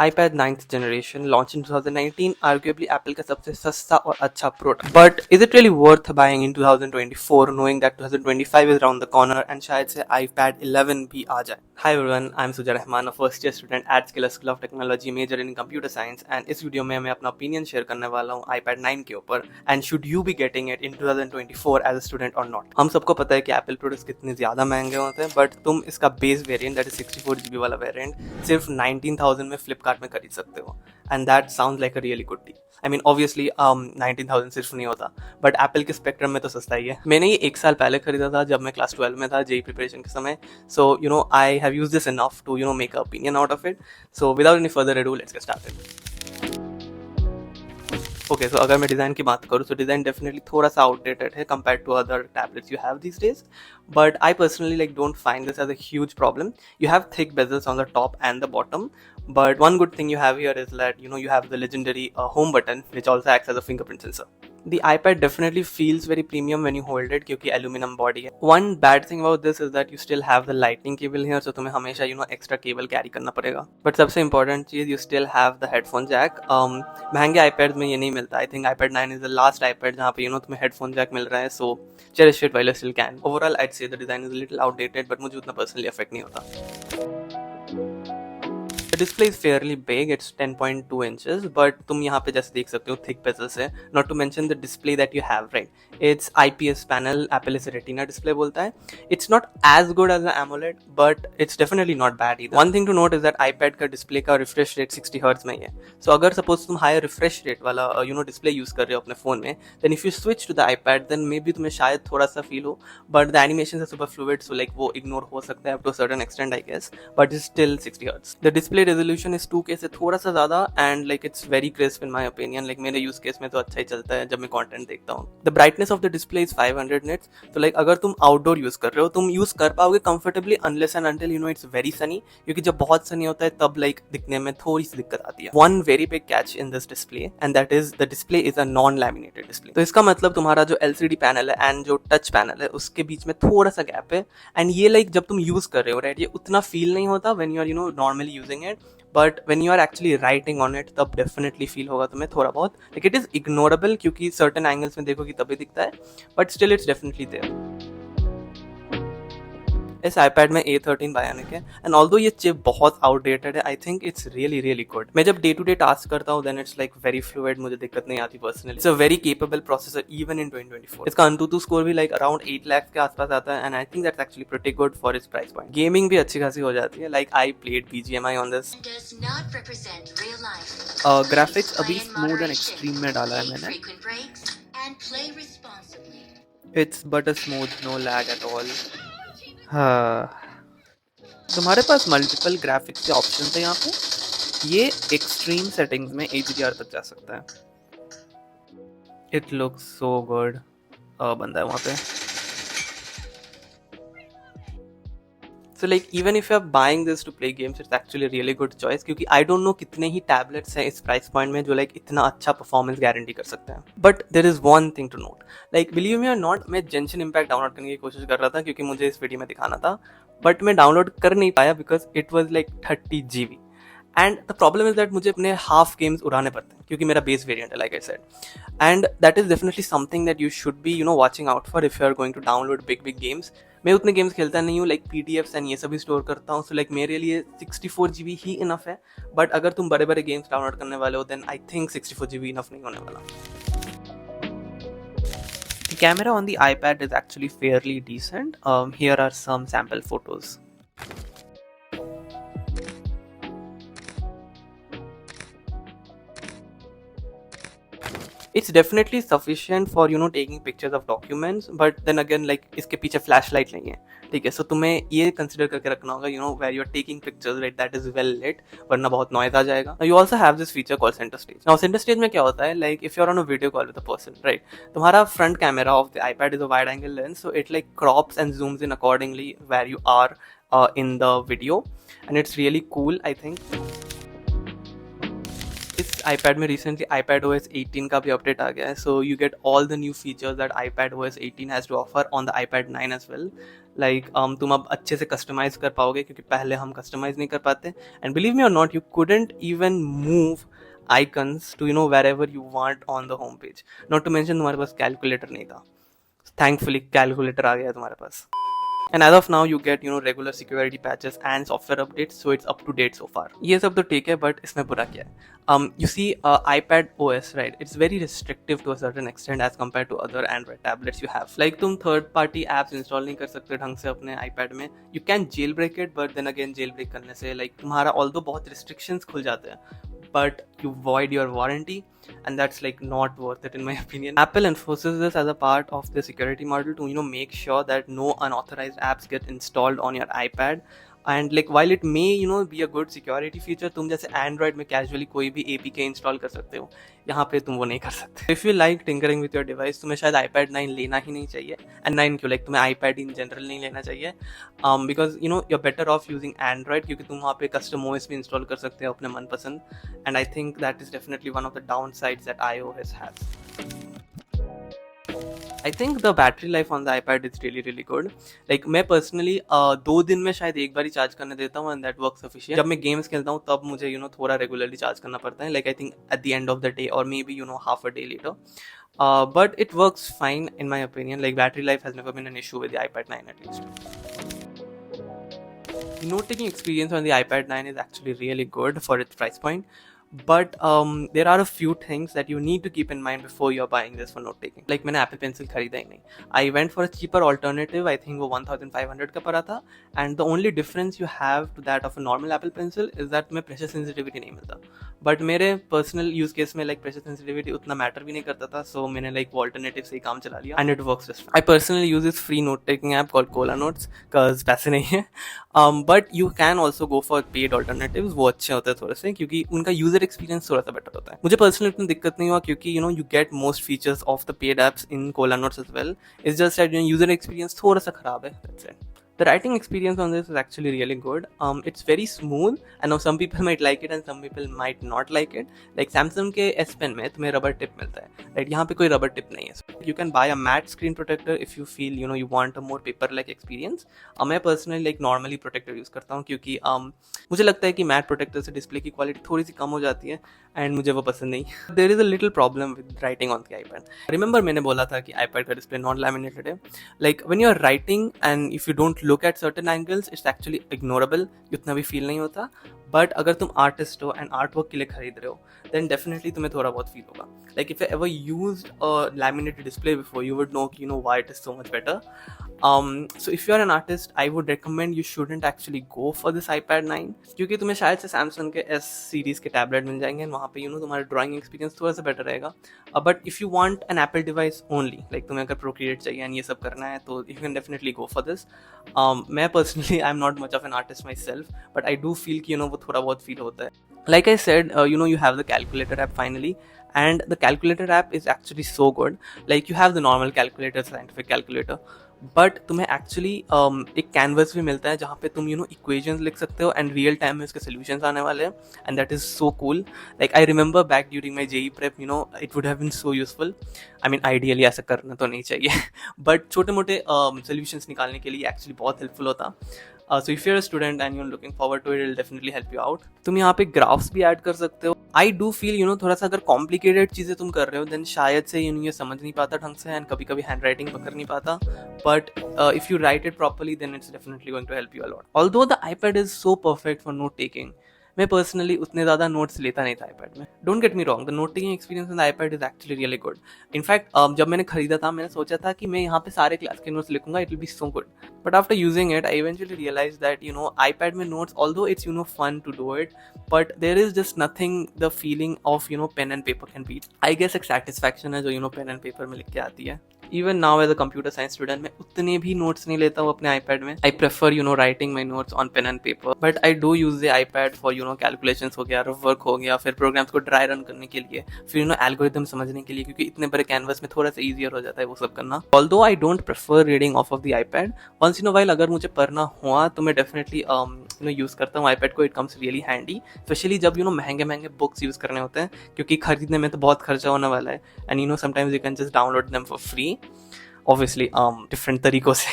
iPad 9th generation launched in 2019, arguably Apple का सबसे सस्ता और अच्छा product. But is it really worth buying in 2024, knowing that 2025 is around the corner and शायद से iPad 11 भी आ जाए? Hi everyone, I'm Suja Rahman, a first year student at ScalerSchoolOfTechnology, major in computer science, and इस video में मैं अपना opinion share करने वाला हूँ iPad 9 के ऊपर and should you be getting it in 2024 as a student or not. हम सबको पता है कि Apple प्रोडक्ट्स कितने ज़्यादा महंगे होते हैं, बट तुम इसका base variant that is 64 GB वाला वेरिएंट सिर्फ 19,000 में फ्लिपकार्ट में खरीद सकते हो, and that sound like a really good deal. I mean obviously 19,000 सिर्फ नहीं होता, बट एप्पल के स्पेक्ट्रम में तो सस्ता ही है. मैंने ये 1 साल पहले खरीदा था जब मैं क्लास 12 में था, जेई प्रिपरेशन के समय. So you know I have used this enough to make a opinion out of it. So without any further ado, let's get started. Okay, so अगर मैं डिज़ाइन की बात करूँ तो डिज़ाइन डेफिनेटली थोड़ा सा आउटडेटेड है compare to other tablets you have this days, but I personally like don't find this as a huge problem. You have thick bezels on the top and the bottom, but one good thing you have here is that you have the legendary home button which also acts as a fingerprint sensor. The iPad definitely feels very premium when you hold it क्योंकि aluminum body है. One bad thing about this is that you still have the lightning cable here, so तुम्हें हमेशा extra cable carry करना पड़ेगा. But सबसे important cheese, you still have the headphone jack. महंगे iPads में ये नहीं मिलता. I think iPad 9 is the last iPad जहाँ पे तुम्हें headphone jack मिल रहा है, so cherish it while you still can. Overall I'd say the design is a little outdated, but मुझे उतना personally affect नहीं होता. The display is fairly big, it's 10.2 inches, but तुम यहाँ पे जैसे देख सकते हो thick bezels है. Not to mention the display that you have, right? It's IPS panel, Apple इसे Retina display बोलता है. It's not as good as the AMOLED, but it's definitely not bad either. One thing to note is that iPad का display का refresh rate 60 Hz में ही है. So अगर suppose तुम higher refresh rate वाला display use कर रहे हो अपने phone में, then if you switch to the iPad, then maybe तुम्हें शायद थोड़ा सा feel हो, but the animations are super fluid, so like वो ignore हो सकता है up to a certain extent, I guess, but it's still 60 Hz. The display resolution is 2K से थोड़ा सा ज़्यादा, and like it's very crisp in my opinion. Like मेरे use case में तो अच्छा ही चलता है जब मैं content देखता हूँ. The brightness of the display is 500 nits, so like अगर तुम outdoor use कर रहे हो, तुम use कर पाओगे comfortably unless and until it's very sunny, क्योंकि जब बहुत sunny होता है तब like दिखने में थोड़ी सी दिक्कत आती है. One very big catch in this display, and that is the display is a non-laminated display. तो इसका मतलब तुम्हारा जो LCD पैनल है and जो टच पैनल है उसके बीच में थोड़ा सा गैप है, and ये like जब तुम यूज कर रहे हो, राइट, ये उतना फील नहीं होता when you are normally using it, but when you are actually writing on it तब definitely feel होगा तुम्हें थोड़ा बहुत. like it is ignorable क्योंकि certain angles में देखो कि तभी दिखता है, but still it's definitely there. इस iPad में A13 बायोनिक है, एंड ऑल्दो ये चिप बहुत आउटडेटेड है, I think it's really really good. मैं जब डे टू डे टास्क करता हूँ then it's like very fluid, मुझे दिक्कत नहीं आती personally. It's a very capable processor even in 2024. इसका AnTuTu स्कोर भी लाइक अराउंड 8 लाख के आसपास आता है, and I think that's actually pretty good for its price point. Gaming भी अच्छी खासी हो जाती है, like I played BGMI on this. Graphics अभी स्मूथ एंड एक्सट्रीम में डाला है मैंने. It's but a smooth, no lag at all. हाँ, तुम्हारे पास मल्टीपल ग्राफिक्स के ऑप्शन है यहाँ पे. ये एक्सट्रीम सेटिंग्स में HDR तक जा सकता है. It looks so good. बंदा है वहाँ पे. So like even if you are buying this to play games, it's actually a really good choice क्योंकि I don't know कितने ही tablets हैं इस price point में जो like इतना अच्छा performance guarantee कर सकते हैं. But there is one thing to note, like believe me or not, मैं Genshin Impact डाउनलोड करने की कोशिश कर रहा था क्योंकि मुझे इस वीडियो में दिखाना था, but मैं डाउनलोड कर नहीं पाया because it was like 30 GB. And the problem is that मुझे अपने हाफ गेम्स उड़ाने पड़ते हैं क्योंकि मेरा बेस वेरिएंट है, like I said, and that is definitely something that you should be watching out for if you are going to download big games. मैं उतने गेम्स खेलता नहीं हूँ, लाइक PDFs एंड ये सभी स्टोर करता हूँ, सो लाइक मेरे लिए 64 GB ही इनफ है. बट अगर तुम बड़े बड़े गेम्स डाउनलोड करने वाले हो then I think 64 GB enough नहीं होने वाला. The camera on the iPad is actually fairly decent. Here are some sample photos. It's definitely sufficient for taking pictures of documents, but then again like इसके पीछे flashlight नहीं है, ठीक है. So तुम्हें ये consider करके रखना होगा where you're taking pictures, right, that is well lit, वरना बहुत noise आ जाएगा. Now you also have this feature called center stage. Now center stage में क्या होता है, like if you're on a video call with a person, right, तुम्हारा front camera of the iPad is a wide angle lens, so it like crops and zooms in accordingly where you are in the video, and it's really cool, I think. इस iPad में recently iPad OS 18 का भी update आ गया है, so you get all the new features that iPad OS 18 has to offer on the iPad 9 as well. तुम अब अच्छे से कस्टमाइज कर पाओगे, क्योंकि पहले हम कस्टमाइज नहीं कर पाते, एंड बिलीव मी और not, you couldn't even move icons to wherever you want on the home page. Not to mention तुम्हारे पास कैलकुलेटर नहीं था, थैंकफुली कैलकुलेटर आ गया तुम्हारे पास. And as of now you get regular security patches and software updates, so it's up to date so far. ये सब तो ठीक है, but इसमें बुरा क्या है? You see, iPad OS, right, it's very restrictive to a certain extent as compared to other Android tablets you have. Like तुम third party apps install नहीं कर सकते ढंग से अपने iPad में. You can jailbreak it, but then again jailbreak करने से तुम्हारा although बहुत restrictions खुल जाते हैं, but you void your warranty, and that's not worth it in my opinion. Apple enforces this as a part of the security model to make sure that no unauthorized apps get installed on your iPad. And while it may be a good security feature, तुम जैसे Android में casually कोई भी APK install कर सकते हो, यहाँ पे तुम वो नहीं कर सकते. If you like tinkering with your device, तुम्हें शायद iPad 9 लेना ही नहीं चाहिए. And 9 क्यों, तुम्हें iPad in general नहीं लेना चाहिए, because you're better off using Android, क्योंकि तुम वहाँ पे custom OS भी इंस्टॉल कर सकते हो अपने मनपसंद. And I think that is definitely one of the downsides that iOS has. I think the battery life on the iPad is really good. मैं personally 2 दिन में शायद एक बार ही चार्ज करने देता हूँ, and that works sufficient. जब मैं गेम्स खेलता हूँ तब मुझे थोड़ा रेगुलरली चार्ज करना पड़ता है, I think at the end of the day or maybe half a day later. But it works fine in my opinion. Battery life has never been an issue with the iPad 9 at least. Note-taking experience on the iPad 9 is actually really good for its price point. But there are a few things that you need to keep in mind before you're buying this for note taking. मैंने Apple Pencil खरीदा ही नहीं. I went for a cheaper alternative. I think वो 1500 का पड़ा था. And the only difference you have to that of a normal Apple Pencil is that तुम्हें pressure sensitivity नहीं मिलता. But मेरे personal use case में pressure sensitivity उतना matter भी नहीं करता था. So मैंने वो alternative से ही काम चला लिया. And it works just fine. I personally use this free note taking app called Cola Notes because पैसे नहीं है. But you can also go for paid alternatives. वो अच्छे होते हैं थोड़े से, क्योंकि उनका user एक्सपीरियंस थोड़ा सा बेटर होता है. मुझे पर्सनली इतनी दिक्कत नहीं हुआ, क्योंकि you get most features of the paid apps in Cola Notes as well. It's just that user experience थोड़ा सा खराब है. That's it. The writing experience on this is actually really good. It's very smooth. I know some people might like it and some people might not like it. Samsung के S Pen में तुम्हें rubber tip मिलता है, right? यहाँ पे कोई rubber tip नहीं है. You can buy a matte screen protector if you feel you want a more paper-like experience. मैं personally normally protector use करता हूँ, क्योंकि मुझे लगता है कि matte protector से display की quality थोड़ी सी कम हो जाती है, and मुझे वो पसंद नहीं. There is a little problem with writing on the iPad. Remember मैंने बोला था कि iPad का display non-laminated है. When you're writing and if you don't look at certain angles, it's actually ignorable. उतना भी feel नहीं होता. But अगर तुम artist हो and artwork के लिए खरीद रहे हो, then definitely तुम्हें थोड़ा बहुत feel होगा. If you ever used a laminated display before, you would know why it is so much better. So if you are an artist, I would recommend you shouldn't actually go for this iPad 9, क्योंकि तुम्हें शायद से Samsung के S series के tablet मिल जाएंगे, वहाँ पे तुम्हारा ड्राइंग एक्सपीरियंस थोड़ा सा बेटर रहेगा. But if you want an Apple device only, तुम्हें अगर Procreate चाहिए and ये सब करना है, तो you can definitely go for this. मैं personally I'm not much of an artist myself, but I do feel कि वो थोड़ा बहुत feel होता है. Like I said, you have the calculator app finally, and the calculator app is actually so good. You have the normal calculator, scientific calculator, but तुम्हें actually एक canvas भी मिलता है जहाँ पे तुम इक्वेशंस लिख सकते हो एंड रियल टाइम में उसके सोल्यूशंस आने वाले हैं, and that is so cool. I remember back during my JEE prep, it would have been so useful. I mean ideally ऐसा करना तो नहीं चाहिए, बट छोटे मोटे सोल्यूशंस निकालने के लिए एक्चुअली बहुत हेल्पफुल होता. So if you're a student and you're looking forward to it, it'll definitely help you out. तुम यहाँ पे ग्राफ्स भी ऐड कर सकते हो. I do feel थोड़ा सा अगर कॉम्प्लिकेटेड चीज़ें तुम कर रहे हो देन शायद से ये समझ नहीं पाता ढंग से, एंड कभी कभी हैंड राइटिंग पकड़ नहीं पाता. But if you write it properly, then it's definitely going to help you a lot. Although the iPad is so perfect for note taking, मैं पर्सनली उतने ज़्यादा नोट्स लेता नहीं था iPad में. Don't get me wrong, the note taking experience in the iPad is actually really good. In fact जब मैंने खरीदा था मैंने सोचा था कि मैं यहाँ पे सारे क्लास के नोट्स लिखूंगा, it will be so good. But after using it I eventually realise that iPad में notes, although it's fun to do it, but there is just nothing the feeling of pen and paper can beat. I guess एक satisfaction है जो pen and paper में लिख के आती है. Even now as a computer science student, मैं उतने भी नोट्स नहीं लेता हूँ अपने iPad में. I prefer writing my notes on pen and paper, but I do use the iPad for calculations हो गया, rough work हो गया, फिर programs को dry run करने के लिए, फिर algorithm समझने के लिए, क्योंकि इतने बड़े canvas में थोड़ा सा easier हो जाता है वो सब करना. Although I don't prefer reading off of the iPad, once in a while अगर मुझे पढ़ना हुआ तो मैं definitely यूज़ करता हूँ iPad को. It comes really handy, especially जब महंगे बुक्स यूज़ करने होते हैं, क्योंकि खरीदने में तो बहुत खर्चा होने वाला है, and sometimes you can just download them for free. Obviously different तरीकों से.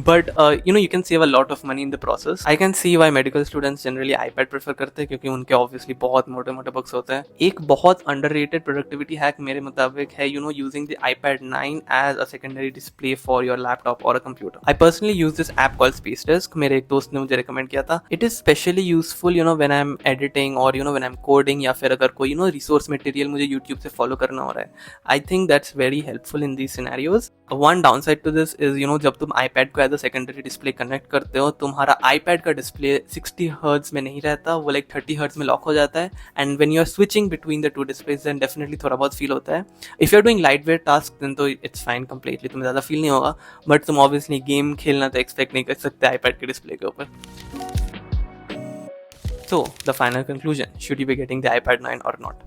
but you can save a lot of money in the process. I can see why medical students generally iPad prefer करते हैं, क्योंकि उनके obviously बहुत मोटे मोटे books होते हैं. एक बहुत underrated productivity hack मेरे मुताबिक है using the iPad 9 as a secondary display for your laptop or a computer. I personally use this app called Space Disk. मेरे एक दोस्त ने मुझे recommend किया था. It is especially useful when I'm editing or when I'm coding, या फिर अगर कोई resource material मुझे YouTube से follow करना हो रहा है. I think that's very helpful in these scenarios. One downside to this is जब तुम iPad को as a secondary display connect करते हो, तुम्हारा iPad का डिस्प्ले 60 हर्ट्ज में नहीं रहता, वो लाइक 30 हर्ट्ज में लॉक हो जाता है. And when you are switching between the two displays then definitely थोड़ा बहुत फील होता है. If you are doing light weight task then तो इट्स फाइन कंप्लीटली, तुम्हें ज़्यादा फील नहीं होगा. बट तुम ऑब्वियसली गेम खेलना तो एक्सपेक्ट नहीं कर सकते iPad के डिस्प्ले के ऊपर. So the final conclusion, should you be getting the iPad 9 or not?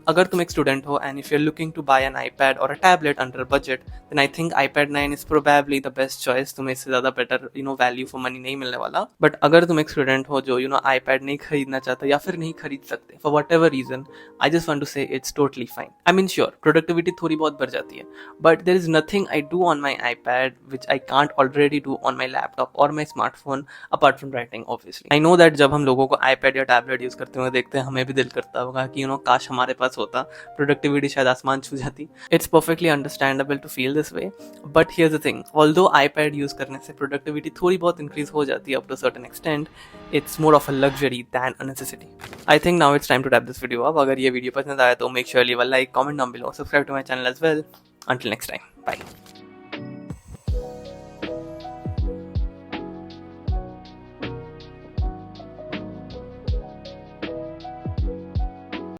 अगर तुम एक स्टूडेंट हो and if you're looking to buy an iPad or a tablet under budget, then I think iPad 9 is probably the best choice. तुम्हें इससे ज़्यादा better value for money नहीं मिलने वाला. But अगर तुम एक स्टूडेंट हो जो iPad नहीं खरीदना चाहता या फिर नहीं खरीद सकते for whatever reason, I just want to say it's totally fine. I mean sure, productivity थोड़ी बहुत बढ़ जाती है, but there is nothing I do on my iPad which I can't already do on my laptop or my smartphone apart from writing obviously. I know that जब हम लोगों को iPad या टैबलेट यूज़ करते हुए देखते हैं, हमें भी दिल करता होगा कि काश हमारे पास होता, प्रोडक्टिविटी शायद आसमान छू जाती. It's perfectly understandable to feel this way, but here's the thing, although iPad use करने से प्रोडक्टिविटी थोड़ी बहुत इंक्रीज हो जाती है up to certain extent, it's more of a luxury than a necessity. I think now it's time to wrap this video up. अगर ये video पसंद आया तो make sure leave a like, comment down below, subscribe to my channel as well. Until next time, bye.